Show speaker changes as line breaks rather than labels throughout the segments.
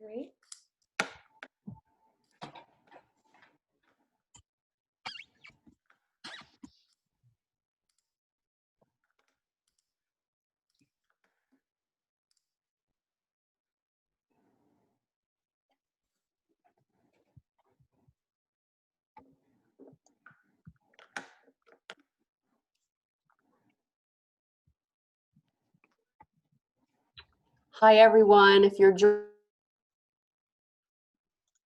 Great. Hi, everyone. If you're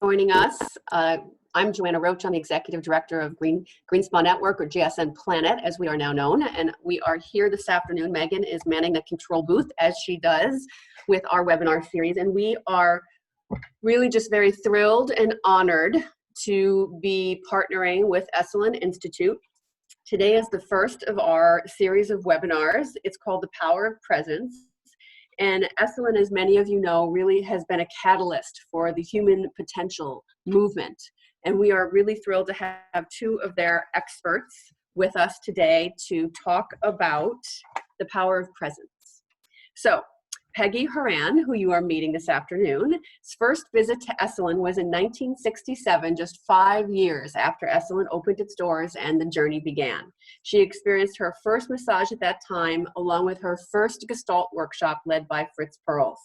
joining us, I'm Joanna Roach. I'm the Executive Director of Green Spa Network, or GSN Planet, as we are now known. And we are here this afternoon. Megan is manning the control booth, as she does with our webinar series. And we are really just very thrilled and honored to be partnering with Esalen Institute. Today is the first of our series of webinars. It's called The Power of Presence. And Esalen, as many of you know, really has been a catalyst for the human potential movement. And we are really thrilled to have two of their experts with us today to talk about the power of presence. So, Peggy Horan, who you are meeting this afternoon's first visit to Esalen was in 1967, just 5 years after Esalen opened its doors and the journey began. She experienced her first massage at that time, along with her first Gestalt workshop led by Fritz Perls.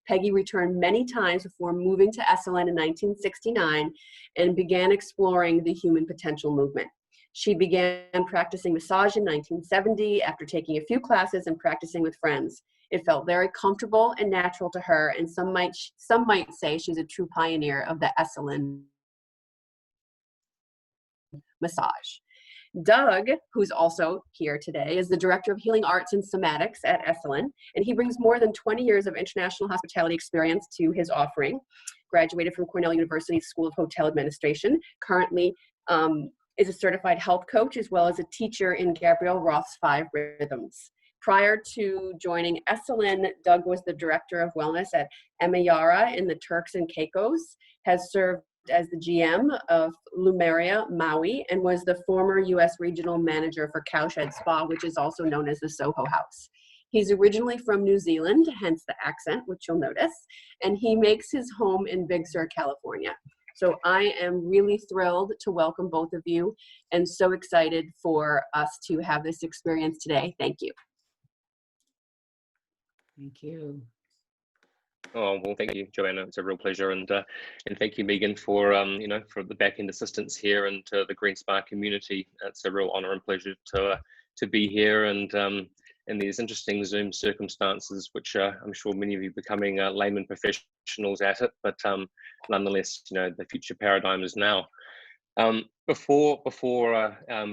Peggy returned many times before moving to Esalen in 1969 and began exploring the human potential movement. She began practicing massage in 1970 after taking a few classes and practicing with friends. It felt very comfortable and natural to her, and some might say she's a true pioneer of the Esalen massage. Doug, who's also here today, is the Director of Healing Arts and Somatics at Esalen, and he brings more than 20 years of international hospitality experience to his offering. Graduated from Cornell University School of Hotel Administration, currently is a certified health coach as well as a teacher in Gabrielle Roth's 5 Rhythms. Prior to joining Esalen, Doug was the Director of Wellness at Amayara in the Turks and Caicos, has served as the GM of Lumeria Maui, and was the former U.S. Regional Manager for Cowshed Spa, which is also known as the Soho House. He's originally from New Zealand, hence the accent, which you'll notice, and he makes his home in Big Sur, California. So I am really thrilled to welcome both of you and so excited for us to have this experience today. Thank you.
Thank you.
Oh, well, thank you, Joanna. It's a real pleasure, and thank you, Megan, for for the back end assistance here and to the Green Spa community. It's a real honor and pleasure to be here, and in these interesting Zoom circumstances, which I'm sure many of you are becoming layman professionals at it, but nonetheless, the future paradigm is now. Before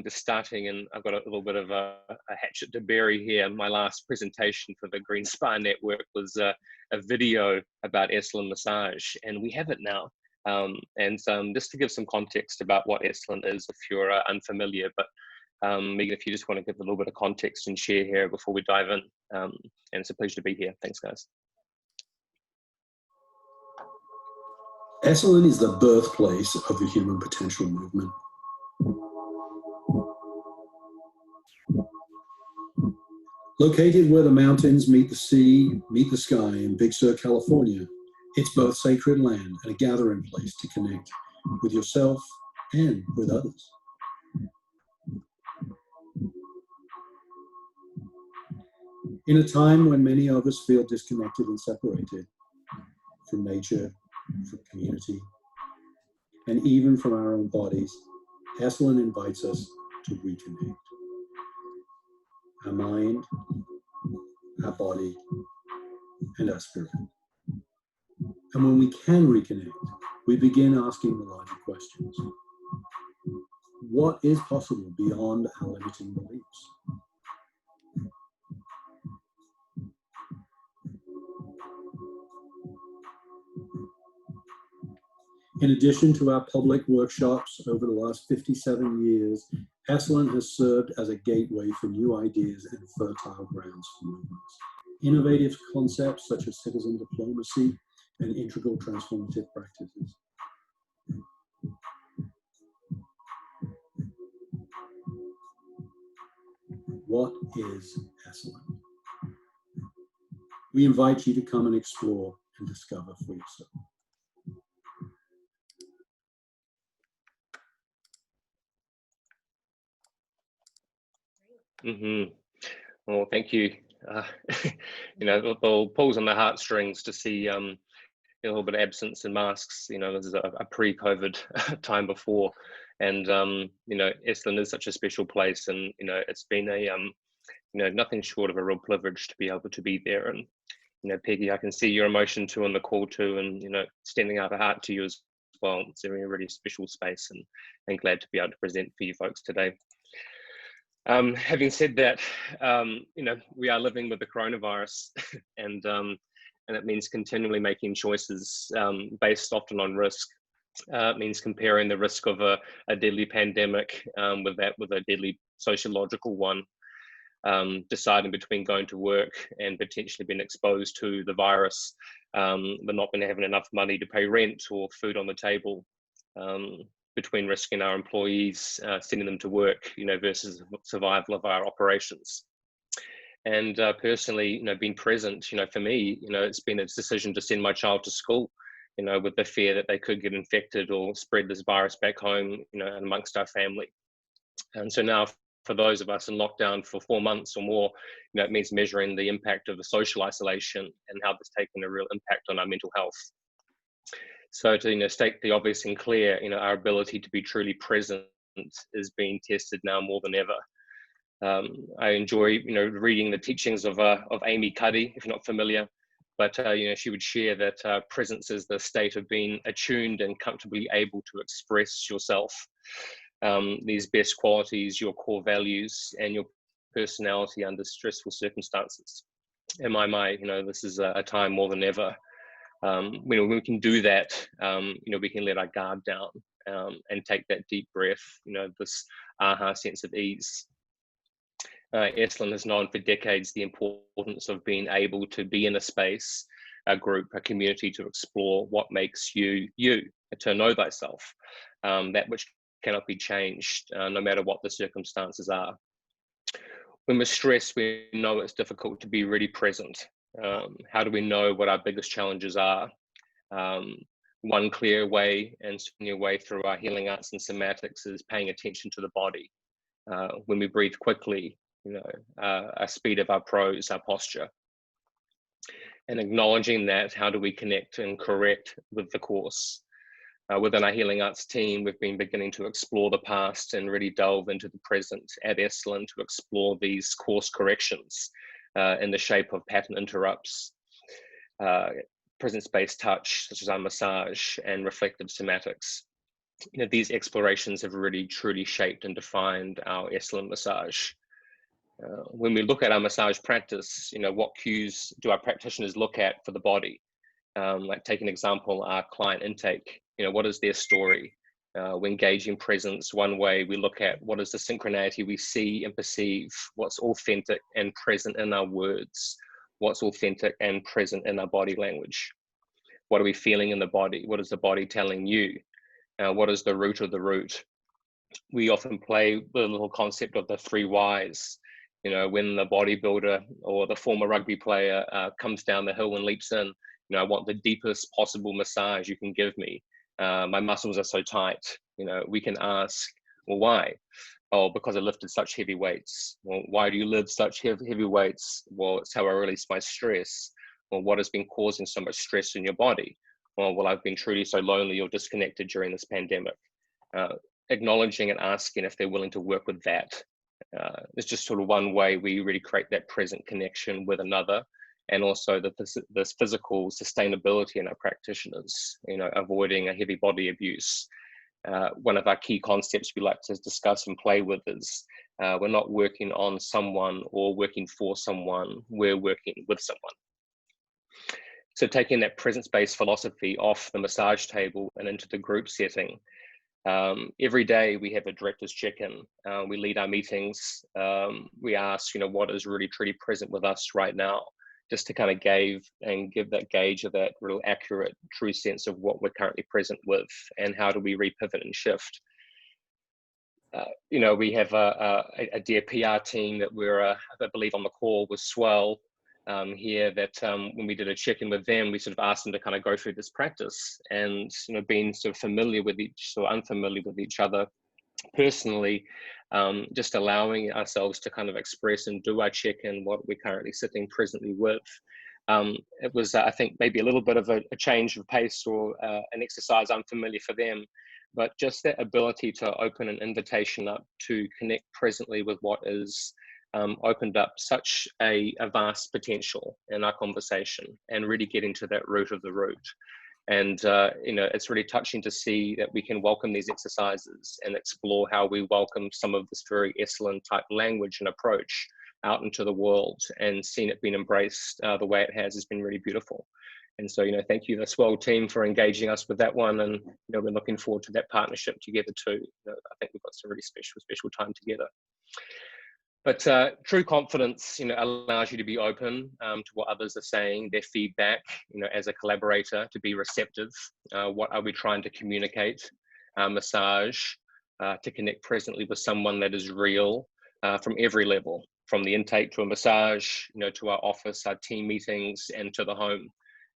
just starting, and I've got a little bit of a hatchet to bury here. My last presentation for the Green Spa Network was a video about Esalen massage, and we have it now. Just to give some context about what Esalen is, if you're unfamiliar, but Megan, if you just want to give a little bit of context and share here before we dive in, and it's a pleasure to be here. Thanks, guys.
Esalen is the birthplace of the human potential movement. Located where the mountains meet the sea, meet the sky in Big Sur, California, it's both sacred land and a gathering place to connect with yourself and with others. In a time when many of us feel disconnected and separated from nature, from community, and even from our own bodies, Esalen invites us to reconnect. Our mind, our body, and our spirit. And when we can reconnect, we begin asking the larger questions. What is possible beyond our limiting beliefs? In addition to our public workshops over the last 57 years, Esalen has served as a gateway for new ideas and fertile grounds for movements. Innovative concepts such as citizen diplomacy and integral transformative practices. What is Esalen? We invite you to come and explore and discover for yourself.
Well, thank you. It pulls on the heartstrings to see a little bit of absence and masks. This is a pre-COVID time before, and Esalen is such a special place, and it's been a nothing short of a real privilege to be able to be there. And Peggy, I can see your emotion too on the call too, and standing out a heart to you as well. It's a really special space, and glad to be able to present for you folks today. Having said that, we are living with the coronavirus, and it means continually making choices based often on risk. It means comparing the risk of a deadly pandemic with a deadly sociological one. Deciding between going to work and potentially being exposed to the virus, but not having enough money to pay rent or food on the table, between risking our employees, sending them to work, versus survival of our operations. And personally, being present, for me, it's been a decision to send my child to school, with the fear that they could get infected or spread this virus back home, amongst our family. And so now, for those of us in lockdown for 4 months or more, it means measuring the impact of the social isolation and how that's taken a real impact on our mental health. So to state the obvious and clear, our ability to be truly present is being tested now more than ever. I enjoy reading the teachings of Amy Cuddy, if you're not familiar, but she would share that presence is the state of being attuned and comfortably able to express yourself. These best qualities, your core values, and your personality under stressful circumstances. In my mind, this is a time more than ever. When we can do that, we can let our guard down and take that deep breath, this aha sense of ease. Esalen has known for decades the importance of being able to be in a space, a group, a community to explore what makes you, to know thyself, that which cannot be changed, no matter what the circumstances are. When we're stressed, we know it's difficult to be really present. How do we know what our biggest challenges are? One clear way, and certainly a way through our healing arts and somatics, is paying attention to the body. When we breathe quickly, our speed of our prose, our posture. And acknowledging that, how do we connect and correct with the course? Within our healing arts team, we've been beginning to explore the past and really delve into the present at Esalen to explore these course corrections in the shape of pattern interrupts, presence-based touch, such as our massage, and reflective somatics. These explorations have really truly shaped and defined our Esalen massage. When we look at our massage practice, what cues do our practitioners look at for the body? Like take an example, our client intake. What is their story? We engage in presence. One way we look at what is the synchronicity we see and perceive, what's authentic and present in our words, what's authentic and present in our body language. What are we feeling in the body? What is the body telling you? What is the root of the root? We often play with a little concept of the 3 whys. When the bodybuilder or the former rugby player comes down the hill and leaps in, I want the deepest possible massage you can give me. My muscles are so tight. We can ask, well, why? Oh, because I lifted such heavy weights. Well, why do you lift such heavy weights? Well, it's how I release my stress. Well, what has been causing so much stress in your body? Well, I've been truly so lonely or disconnected during this pandemic. Acknowledging and asking if they're willing to work with that. It's just sort of one way we really create that present connection with another, and also this physical sustainability in our practitioners, avoiding a heavy body abuse. One of our key concepts we like to discuss and play with is we're not working on someone or working for someone, we're working with someone. So taking that presence-based philosophy off the massage table and into the group setting. Every day we have a director's check-in. We lead our meetings. We ask, what is really truly present with us right now, just to kind of give that gauge of that real accurate, true sense of what we're currently present with, and how do we repivot and shift. We have a dear PR team that I believe on the call was Swell here, that when we did a check-in with them, we sort of asked them to kind of go through this practice, and being sort of familiar with each or unfamiliar with each other, personally, just allowing ourselves to kind of express and do our check-in what we're currently sitting presently with. It was, I think, maybe a little bit of a change of pace or an exercise unfamiliar for them, but just that ability to open an invitation up to connect presently with what is opened up such a vast potential in our conversation, and really getting to that root of the root. And you know, it's really touching to see that we can welcome these exercises and explore how we welcome some of this very Esalen type language and approach out into the world, and seeing it being embraced the way it has been really beautiful. And so, you know, thank you, the Swell team, for engaging us with that one. And, you know, we're looking forward to that partnership together too. You know, I think we've got some really special time together. But true confidence, you know, allows you to be open to what others are saying, their feedback, you know, as a collaborator, to be receptive. What are we trying to communicate? Massage, to connect presently with someone that is real from every level, from the intake to a massage, you know, to our office, our team meetings, and to the home.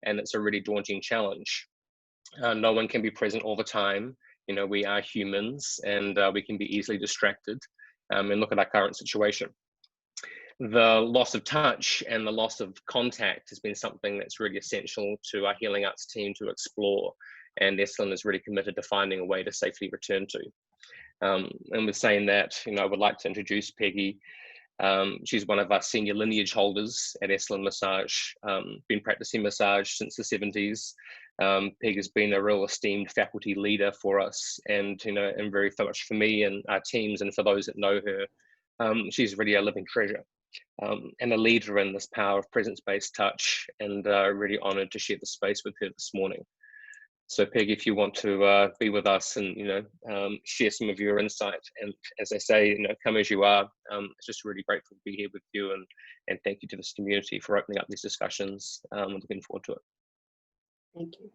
And it's a really daunting challenge. No one can be present all the time. You know, we are humans, and we can be easily distracted. And look at our current situation. The loss of touch and the loss of contact has been something that's really essential to our healing arts team to explore. And Esalen is really committed to finding a way to safely return to. And with saying that, you know, I would like to introduce Peggy. She's one of our senior lineage holders at Esalen Massage, been practicing massage since the 70s. Peg has been a real esteemed faculty leader for us, and, you know, and very much for me and our teams, and for those that know her, she's really a living treasure, and a leader in this power of presence-based touch, and really honored to share the space with her this morning. So Peg, if you want to be with us and, you know, share some of your insight, and as I say, you know, come as you are. It's just really grateful to be here with you, and thank you to this community for opening up these discussions. I'm looking forward to it.
Thank you.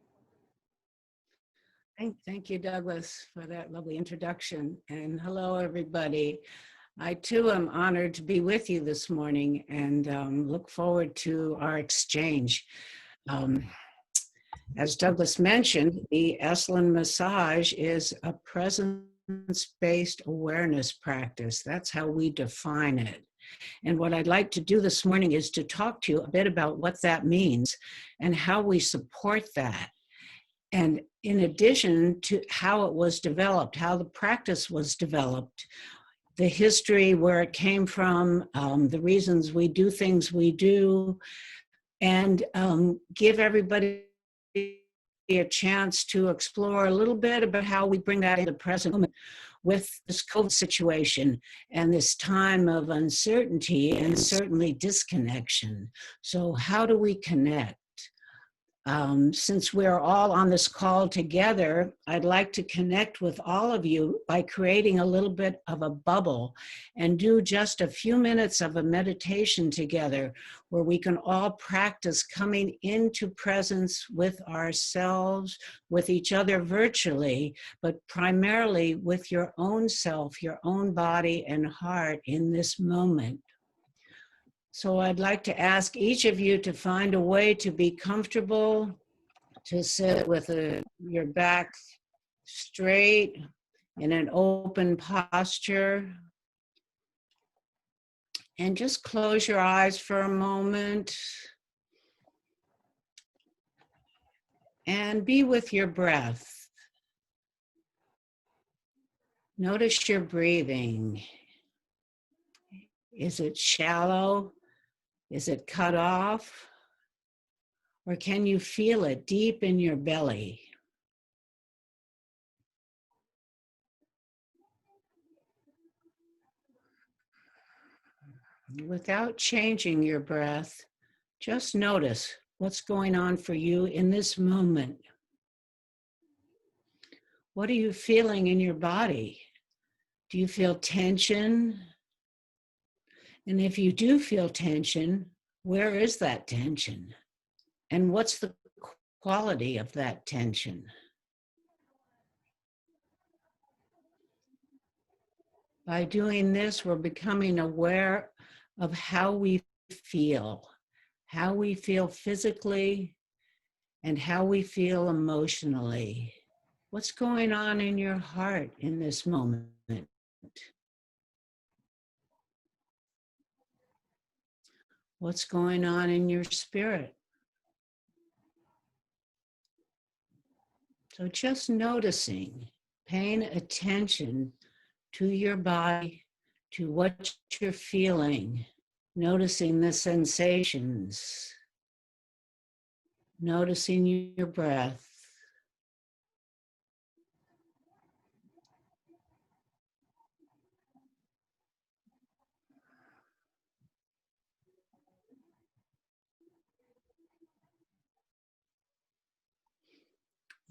Thank you, Douglas, for that lovely introduction. And hello, everybody. I too am honored to be with you this morning, and look forward to our exchange. As Douglas mentioned, the Esalen massage is a presence-based awareness practice. That's how we define it. And what I'd like to do this morning is to talk to you a bit about what that means and how we support that. And in addition to how it was developed, how the practice was developed, the history, where it came from, the reasons we do things we do, and give everybody a chance to explore a little bit about how we bring that into the present moment with this COVID situation and this time of uncertainty and certainly disconnection. So how do we connect? Since we're all on this call together, I'd like to connect with all of you by creating a little bit of a bubble and do just a few minutes of a meditation together where we can all practice coming into presence with ourselves, with each other virtually, but primarily with your own self, your own body and heart in this moment. So I'd like to ask each of you to find a way to be comfortable, to sit with your back straight in an open posture. And just close your eyes for a moment. And be with your breath. Notice your breathing. Is it shallow? Is it cut off? Or can you feel it deep in your belly? Without changing your breath, just notice what's going on for you in this moment. What are you feeling in your body? Do you feel tension? And if you do feel tension, where is that tension? And what's the quality of that tension? By doing this, we're becoming aware of how we feel physically and how we feel emotionally. What's going on in your heart in this moment? What's going on in your spirit? So just noticing, paying attention to your body, to what you're feeling, noticing the sensations, noticing your breath.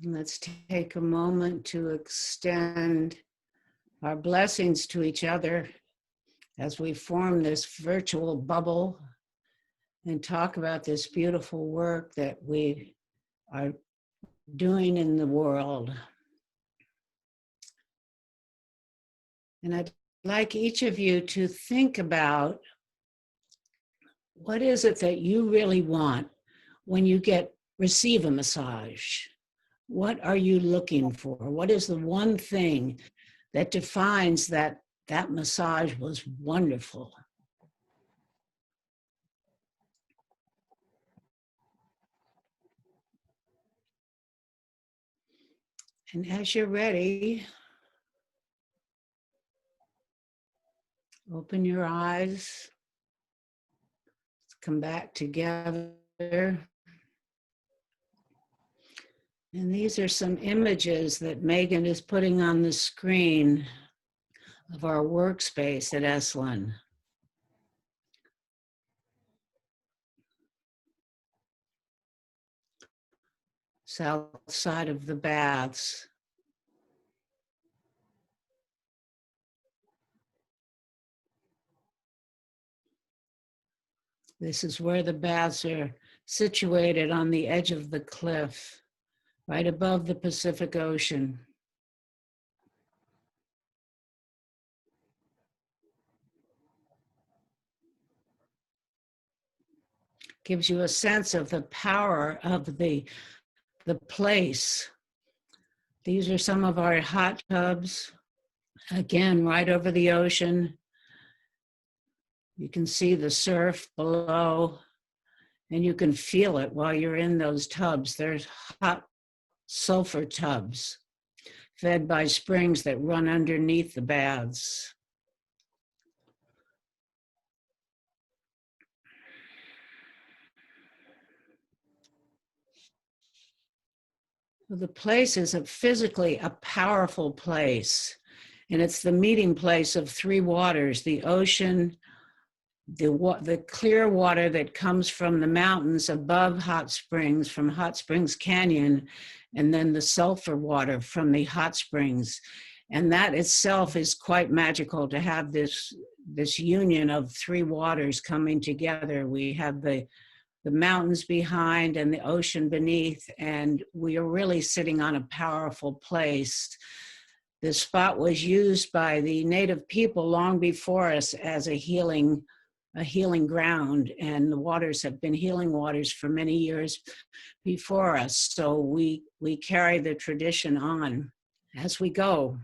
And let's take a moment to extend our blessings to each other as we form this virtual bubble and talk about this beautiful work that we are doing in the world. And I'd like each of you to think about what is it that you really want when you receive a massage? What are you looking for? What is the one thing that defines that massage was wonderful? And as you're ready, open your eyes. Let's come back together. And these are some images that Megan is putting on the screen of our workspace at Esalen. South side of the baths. This is where the baths are situated, on the edge of the cliff, right above the Pacific Ocean. Gives you a sense of the power of the place. These are some of our hot tubs, again, right over the ocean. You can see the surf below, and you can feel it while you're in those tubs. There's hot sulfur tubs fed by springs that run underneath the baths. The place is physically a powerful place, and it's the meeting place of three waters: the ocean, the clear water that comes from the mountains above Hot Springs, from Hot Springs Canyon, and then the sulfur water from the hot springs. And that itself is quite magical, to have this union of three waters coming together. We have the mountains behind and the ocean beneath, and we are really sitting on a powerful place. This spot was used by the native people long before us as a healing ground, and the waters have been healing waters for many years before us. So we carry the tradition on as we go.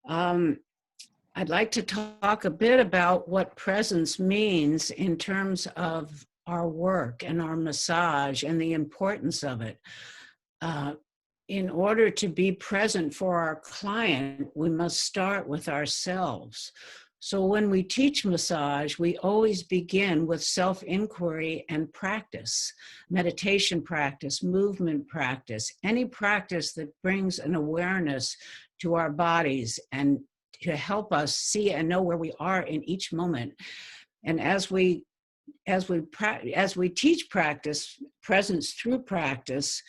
I'd like to talk a bit about what presence means in terms of our work and our massage and the importance of it. In order to be present for our client, we must start with ourselves. So when we teach massage, we always begin with self-inquiry and practice, meditation practice, movement practice, any practice that brings an awareness to our bodies and to help us see and know where we are in each moment. And as we teach practice, presence through practice,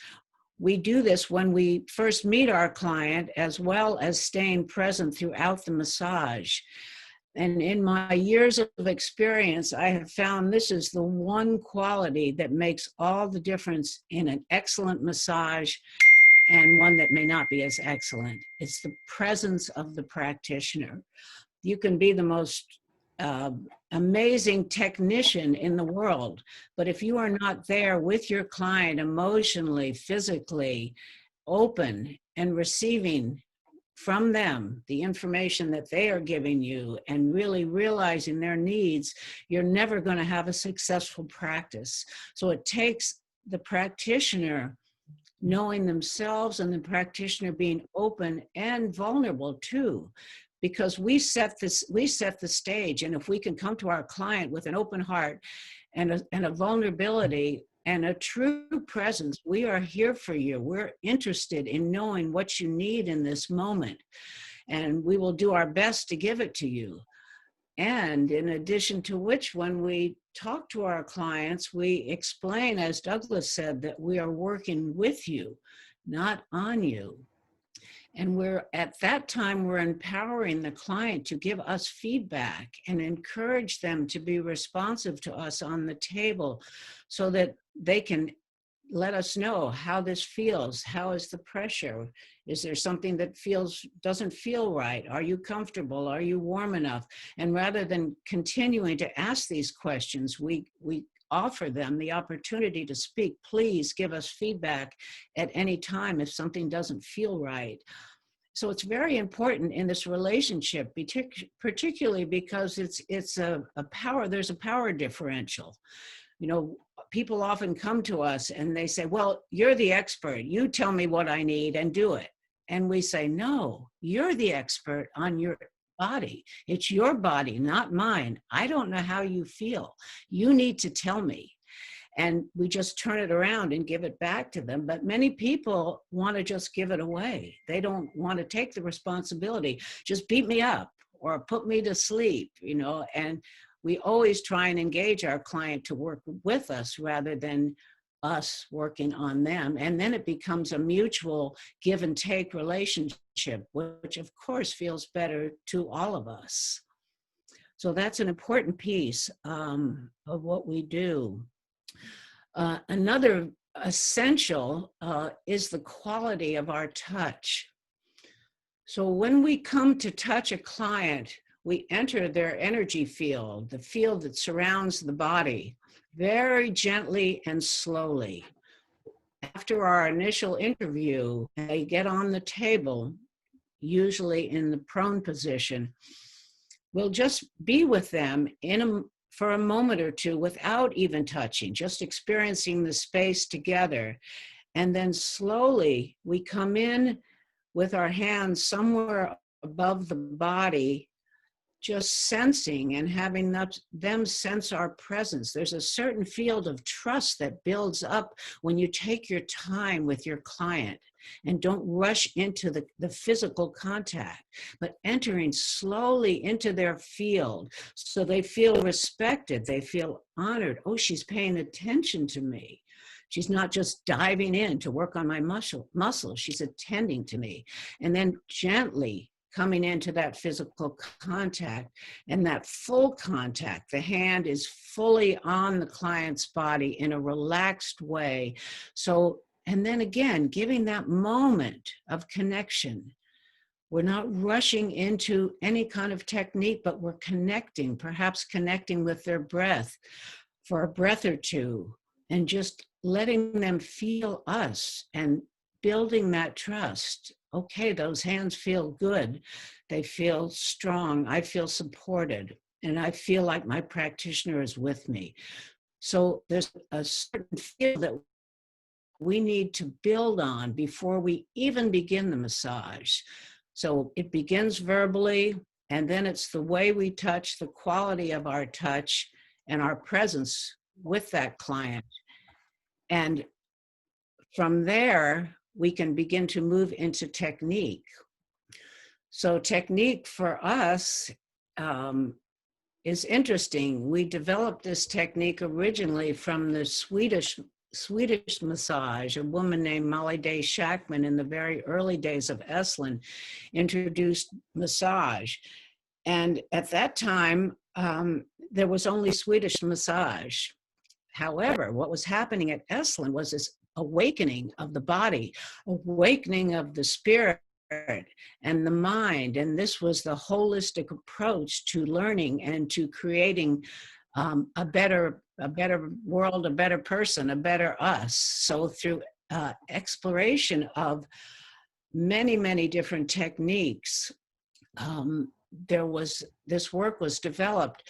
we do this when we first meet our client, as well as staying present throughout the massage. And in my years of experience, I have found this is the one quality that makes all the difference in an excellent massage and one that may not be as excellent. It's the presence of the practitioner. You can be the most amazing technician in the world, but if you are not there with your client emotionally, physically, open and receiving from them the information that they are giving you and really realizing their needs, you're never going to have a successful practice. So it takes the practitioner knowing themselves and the practitioner being open and vulnerable too, because we set the stage. And if we can come to our client with an open heart and a vulnerability and a true presence, we are here for you. We're interested in knowing what you need in this moment, and we will do our best to give it to you. And in addition to which, when we talk to our clients, we explain, as Douglas said, that we are working with you, not on you. And at that time, we're empowering the client to give us feedback and encourage them to be responsive to us on the table so that they can let us know how this feels. How is the pressure? Is there something that doesn't feel right? Are you comfortable? Are you warm enough? And rather than continuing to ask these questions, we offer them the opportunity to speak. Please give us feedback at any time if something doesn't feel right. So it's very important in this relationship, particularly because there's a power differential. You know, people often come to us and they say, well, you're the expert. You tell me what I need and do it. And we say, no, you're the expert on your body. It's your body, not mine. I don't know how you feel. You need to tell me. And we just turn it around and give it back to them. But many people want to just give it away. They don't want to take the responsibility. Just beat me up or put me to sleep, you know. And we always try and engage our client to work with us rather than us working on them. And then it becomes a mutual give and take relationship, which of course feels better to all of us. So that's an important piece of what we do. Another essential is the quality of our touch. So when we come to touch a client, we enter their energy field, the field that surrounds the body, very gently and slowly. After our initial interview, they get on the table, usually in the prone position. We'll just be with them for a moment or two without even touching, just experiencing the space together. And then slowly we come in with our hands somewhere above the body, just sensing and having them sense our presence. There's a certain field of trust that builds up when you take your time with your client and don't rush into the physical contact, but entering slowly into their field so they feel respected, they feel honored. Oh, she's paying attention to me. She's not just diving in to work on my muscles, she's attending to me. And then gently coming into that physical contact and that full contact. The hand is fully on the client's body in a relaxed way. So, and then again, giving that moment of connection. We're not rushing into any kind of technique, but we're connecting, perhaps connecting with their breath for a breath or two, and just letting them feel us and building that trust. Okay, those hands feel good. They feel strong. I feel supported. And I feel like my practitioner is with me. So there's a certain feel that we need to build on before we even begin the massage. So it begins verbally, and then it's the way we touch, the quality of our touch, and our presence with that client. And from there, we can begin to move into technique. So technique for us is interesting. We developed this technique originally from the Swedish massage. A woman named Molly Day Shackman in the very early days of Esalen introduced massage. And at that time, there was only Swedish massage. However, what was happening at Esalen was this awakening of the body, awakening of the spirit and the mind. And this was the holistic approach to learning and to creating a better world, a better person, a better us. So through exploration of many, many different techniques, this work was developed.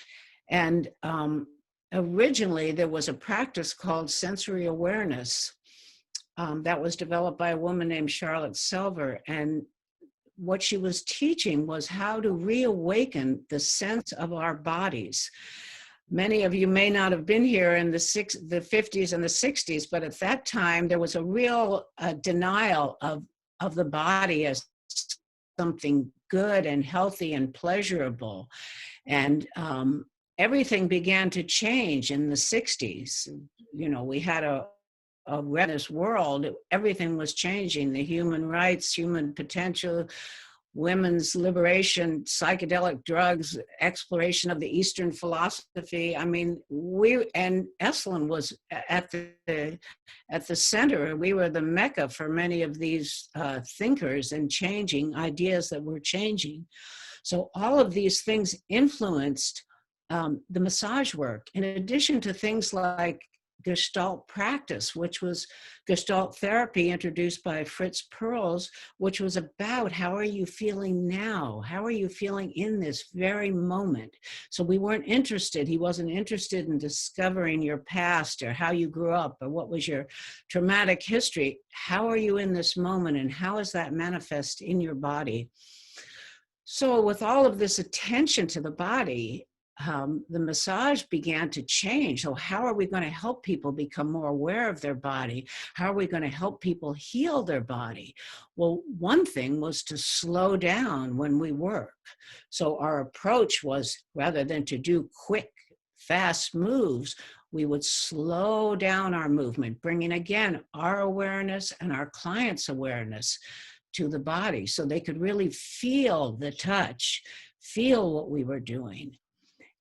And originally there was a practice called sensory awareness that was developed by a woman named Charlotte Selver. And what she was teaching was how to reawaken the sense of our bodies. Many of you may not have been here in the 50s and the 60s, but at that time there was a real denial of the body as something good and healthy and pleasurable. And everything began to change in the 60s. You know, we had a redness world. Everything was changing: the human rights, human potential, women's liberation, psychedelic drugs, exploration of the Eastern philosophy. I mean, and Esalen was at the center. We were the mecca for many of these thinkers and changing ideas that were changing. So all of these things influenced the massage work, in addition to things like Gestalt practice, which was Gestalt therapy introduced by Fritz Perls, which was about how are you feeling now? How are you feeling in this very moment? So we weren't interested. He wasn't interested in discovering your past or how you grew up or what was your traumatic history. How are you in this moment, and how is that manifest in your body? So with all of this attention to the body, the massage began to change. So how are we going to help people become more aware of their body? How are we going to help people heal their body? Well, one thing was to slow down when we work. So our approach was, rather than to do quick, fast moves, we would slow down our movement, bringing again our awareness and our clients' awareness to the body so they could really feel the touch, feel what we were doing.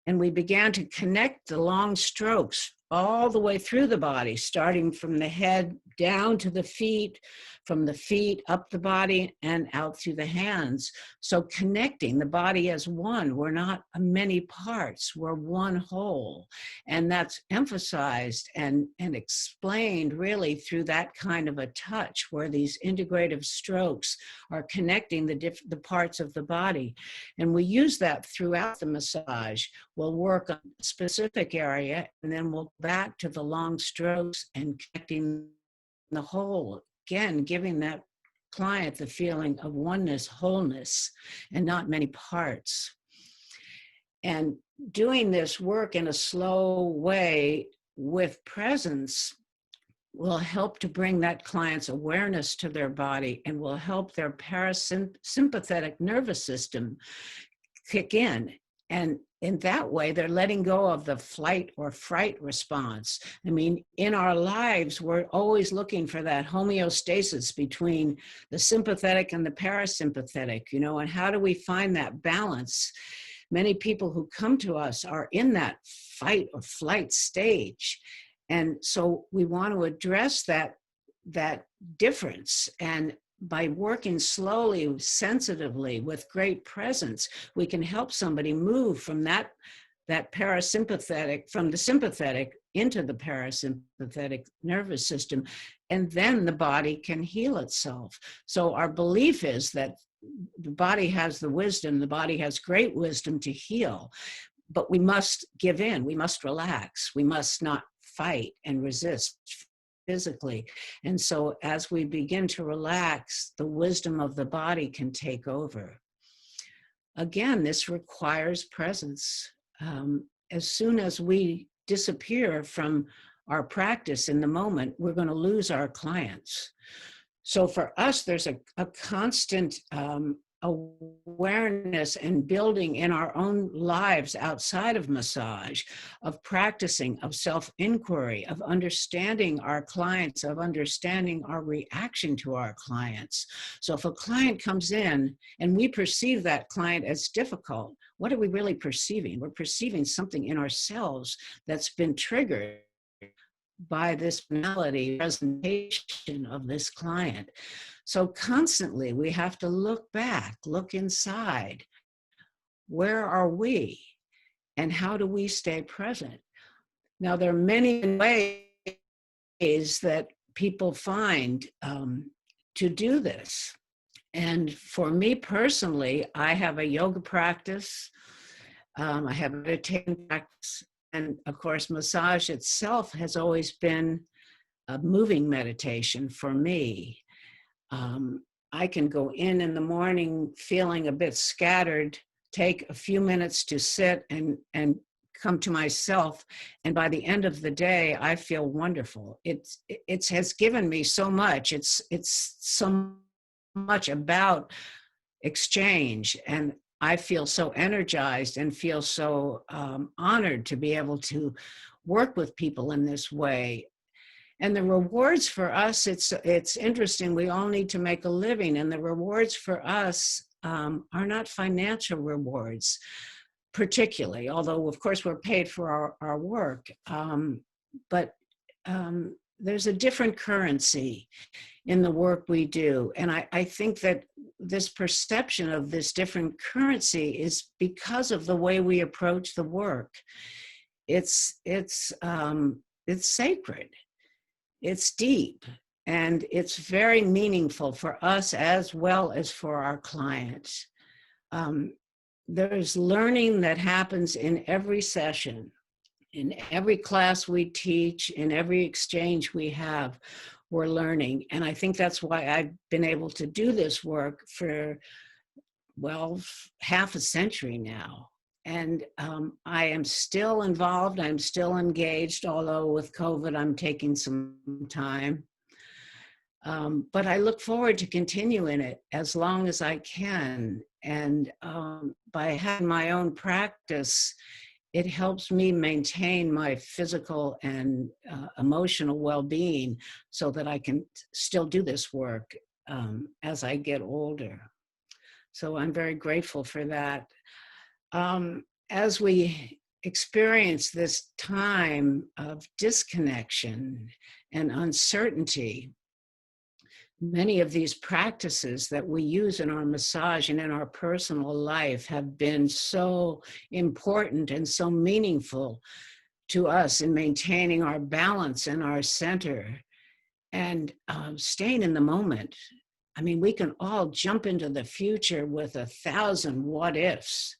And we began to connect the long strokes all the way through the body, starting from the head down to the feet, from the feet up the body and out through the hands. So connecting the body as one. We're not many parts, we're one whole. And that's emphasized and explained really through that kind of a touch, where these integrative strokes are connecting the parts of the body. And we use that throughout the massage. We'll work on a specific area, and then we'll back to the long strokes and connecting the whole. Again, giving that client the feeling of oneness, wholeness, and not many parts. And doing this work in a slow way with presence will help to bring that client's awareness to their body and will help their parasympathetic nervous system kick in. And in that way, they're letting go of the flight or fright response. I mean, in our lives, we're always looking for that homeostasis between the sympathetic and the parasympathetic, you know, and how do we find that balance? Many people who come to us are in that fight or flight stage. And so we want to address that difference. And by working slowly, sensitively, with great presence, we can help somebody move from that parasympathetic, from the sympathetic into the parasympathetic nervous system, and then the body can heal itself. So our belief is that the body has the wisdom, the body has great wisdom to heal, but we must give in, we must relax, we must not fight and resist physically. And so as we begin to relax, the wisdom of the body can take over. Again, this requires presence. As soon as we disappear from our practice in the moment, we're going to lose our clients. So for us, there's a constant awareness and building in our own lives outside of massage, of practicing, of self-inquiry, of understanding our clients, of understanding our reaction to our clients. So if a client comes in and we perceive that client as difficult, what are we really perceiving? We're perceiving something in ourselves that's been triggered by this malady presentation of this client. So constantly we have to look back, look inside. Where are we? And how do we stay present? Now, there are many ways that people find to do this. And for me personally, I have a yoga practice, I have a meditation practice, and of course, massage itself has always been a moving meditation for me. I can go in the morning feeling a bit scattered, take a few minutes to sit and come to myself, and by the end of the day, I feel wonderful. It has given me so much. It's so much about exchange, and I feel so energized and feel so honored to be able to work with people in this way. And the rewards for us, it's interesting. We all need to make a living, and the rewards for us are not financial rewards, particularly, although of course we're paid for our work. But there's a different currency in the work we do. And I think that this perception of this different currency is because of the way we approach the work. It's sacred. It's deep, and it's very meaningful for us as well as for our clients. There's learning that happens in every session, in every class we teach, in every exchange we have, we're learning. And I think that's why I've been able to do this work for, well, half a century now. And I am still involved, I'm still engaged, although with COVID, I'm taking some time. But I look forward to continuing it as long as I can. And by having my own practice, it helps me maintain my physical and emotional well-being so that I can still do this work as I get older. So I'm very grateful for that. As we experience this time of disconnection and uncertainty, many of these practices that we use in our massage and in our personal life have been so important and so meaningful to us in maintaining our balance and our center and staying in the moment. I mean, we can all jump into the future with 1,000 what ifs.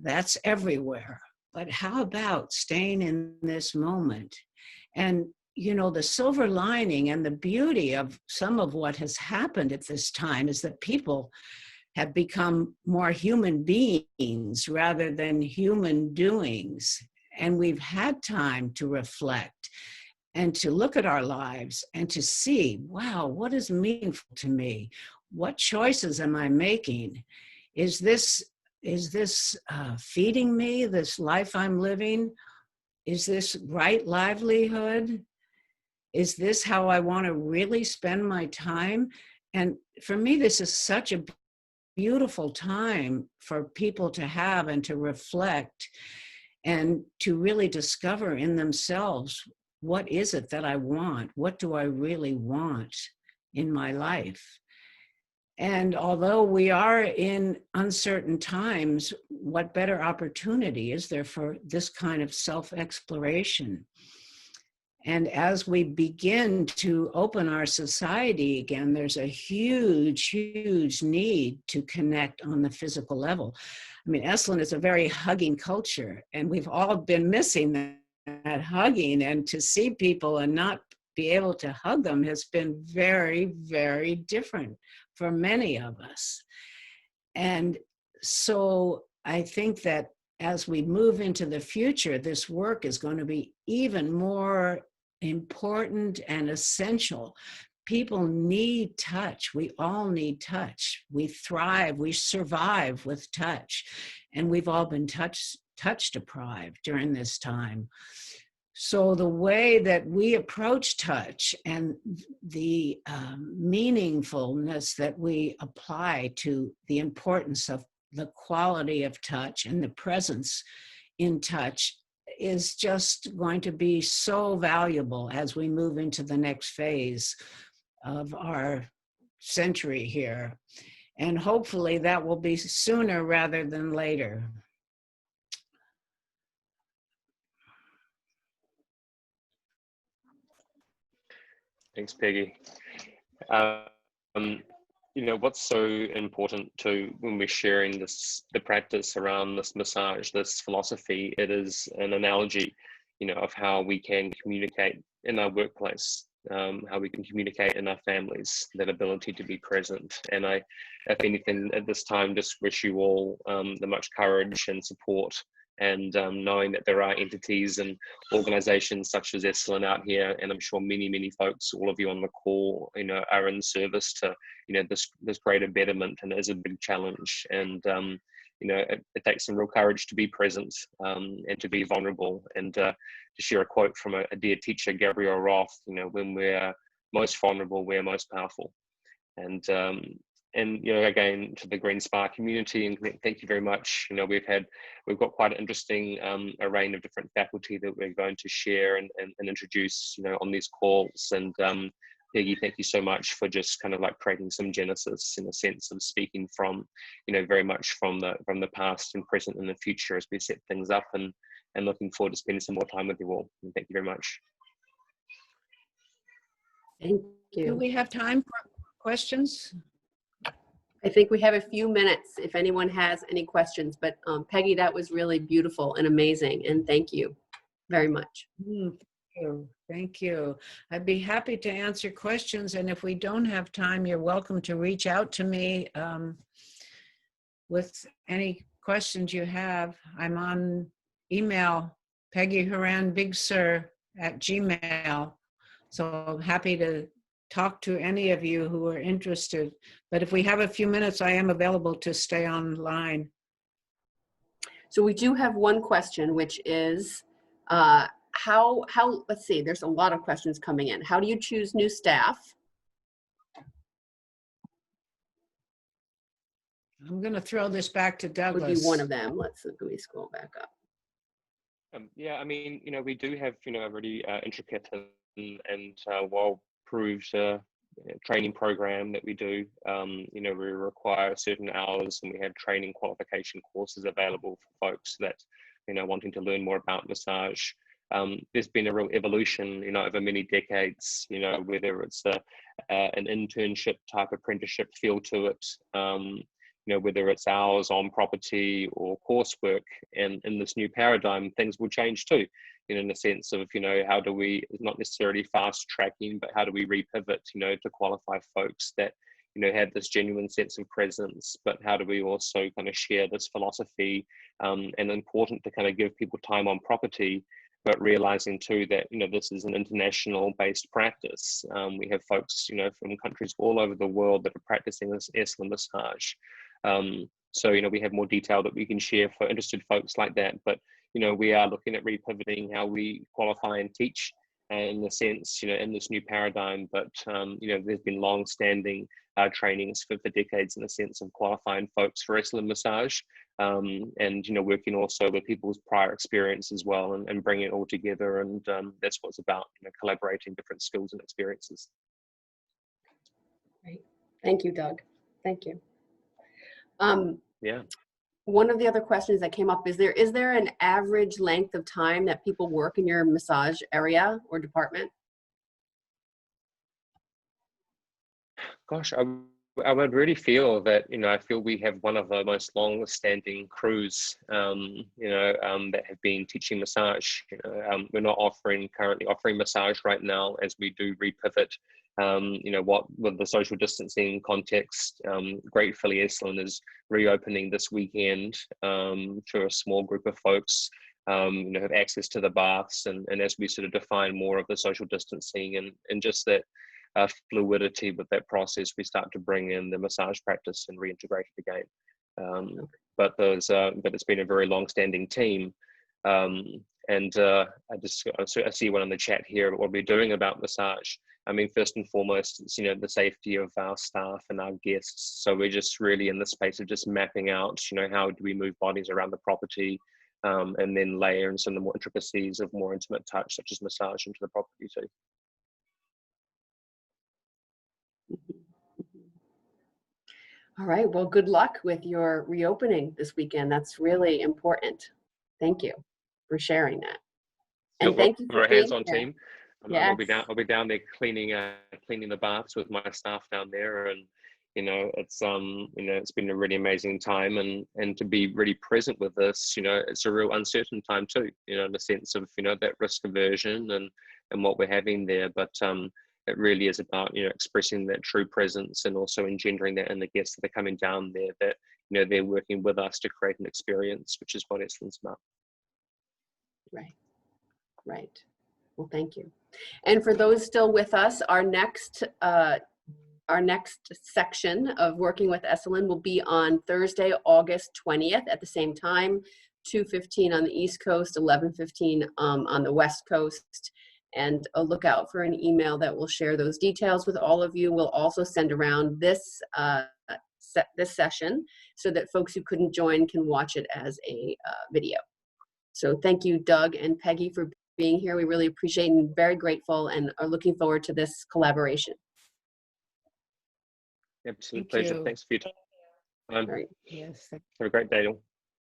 That's everywhere. But how about staying in this moment? And, you know, the silver lining and the beauty of some of what has happened at this time is that people have become more human beings rather than human doings. And we've had time to reflect and to look at our lives and to see, wow, what is meaningful to me? What choices am I making? Is this feeding me, this life I'm living? Is this right livelihood? Is this how I want to really spend my time? And for me, this is such a beautiful time for people to have and to reflect and to really discover in themselves, what is it that I want? What do I really want in my life? And although we are in uncertain times, what better opportunity is there for this kind of self-exploration? And as we begin to open our society again, there's a huge, huge need to connect on the physical level. I mean, Esalen is a very hugging culture, and we've all been missing that hugging, and to see people and not be able to hug them has been very, very different for many of us. And so I think that as we move into the future, this work is going to be even more important and essential. People need touch. We all need touch. We thrive, we survive with touch. And we've all been touch deprived during this time. So the way that we approach touch and the meaningfulness that we apply to the importance of the quality of touch and the presence in touch is just going to be so valuable as we move into the next phase of our century here. And hopefully that will be sooner rather than later.
Thanks, Peggy. You know, what's so important too when we're sharing the practice around this massage, this philosophy, it is an analogy, you know, of how we can communicate in our workplace, how we can communicate in our families, that ability to be present. And I, if anything, at this time, just wish you all the much courage and support, and knowing that there are entities and organizations such as Esalen out here, and I'm sure many folks, all of you on the call, you know, are in service to, you know, this greater betterment, and it is a big challenge. And you know, it takes some real courage to be present and to be vulnerable. And to share a quote from a dear teacher, Gabrielle Roth, you know, when we're most vulnerable, we're most powerful. And you know, again, to the Green Spa community, and thank you very much. You know, we've got quite an interesting array of different faculty that we're going to share and introduce, you know, on these calls. And Peggy, thank you so much for just kind of like creating some genesis in a sense of speaking from, you know, very much from the past and present and the future as we set things up, and looking forward to spending some more time with you all. And thank you very much.
Thank you.
Do we have time for questions?
I think we have a few minutes if anyone has any questions, but Peggy, that was really beautiful and amazing, and thank you very much.
Thank you. Thank you. I'd be happy to answer questions, and if we don't have time, you're welcome to reach out to me with any questions you have. I'm on email, peggyharanbigsir@gmail.com, so I'm happy to talk to any of you who are interested. But if we have a few minutes, I am available to stay online.
So we do have one question, which is how, let's see, there's a lot of questions coming in. How do you choose new staff?
I'm going to throw this back to Douglas.
Would be one of them. Let me scroll back up.
Yeah, I mean, you know, we do have, you know, a really intricate and well-proved training program that we do. You know, we require certain hours, and we have training qualification courses available for folks that, you know, wanting to learn more about massage. There's been a real evolution, you know, over many decades, you know, whether it's an internship type apprenticeship feel to it, you know, whether it's hours on property or coursework. And in this new paradigm, things will change too, you know, in the sense of, you know, how do we, not necessarily fast tracking, but how do we repivot, you know, to qualify folks that, you know, have this genuine sense of presence, but how do we also kind of share this philosophy, and important to kind of give people time on property, but realizing too that, you know, this is an international based practice. We have folks, you know, from countries all over the world that are practicing this Esalen massage. So, you know, we have more detail that we can share for interested folks like that, but, you know, we are looking at repivoting how we qualify and teach, in the sense, you know, in this new paradigm. But, you know, there's been long-standing trainings for decades in the sense of qualifying folks for Esalen massage, and, you know, working also with people's prior experience as well, and bringing it all together. And that's what it's about, you know, collaborating different skills and experiences.
Great. Thank you, Doug. Thank you.
Yeah.
One of the other questions that came up is there an average length of time that people work in your massage area or department?
Gosh, I would really feel that, you know, I feel we have one of the most long-standing crews, you know, that have been teaching massage. You know, we're not currently offering massage right now, as we do repivot. You know, what with the social distancing context, gratefully Esalen is reopening this weekend to a small group of folks, you know, have access to the baths, and as we sort of define more of the social distancing and just that fluidity with that process, we start to bring in the massage practice and reintegrate it again. But it's been a very long-standing team, and I see one in the chat here. What we're doing about massage, I mean, first and foremost, it's, you know, the safety of our staff and our guests. So we're just really in the space of just mapping out, you know, how do we move bodies around the property, and then layer in some of the more intricacies of more intimate touch, such as massage, into the property too.
All right, well, good luck with your reopening this weekend. That's really important. Thank you for sharing that. And thank you for
we're a
being
hands-on
here.
team.
Yes.
I'll be down there cleaning the baths with my staff down there, and it's it's been a really amazing time, and to be really present with this, it's a real uncertain time too, in the sense of that risk aversion and what we're having there, but it really is about expressing that true presence and also engendering that in the guests that are coming down there, that they're working with us to create an experience, which is what Esalen's about.
Right. Well, thank you. And for those still with us, our next section of Working with Esalen will be on Thursday, August 20th at the same time, 2:15 on the East Coast, 11:15 on the West Coast. And a look out for an email that will share those details with all of you. We'll also send around this session so that folks who couldn't join can watch it as a video. So thank you, Doug and Peggy, for being here. We really appreciate and very grateful and are looking forward to this collaboration.
Absolute pleasure.
you.
Thanks for your time.
All right.
Yes.
Have a great day all.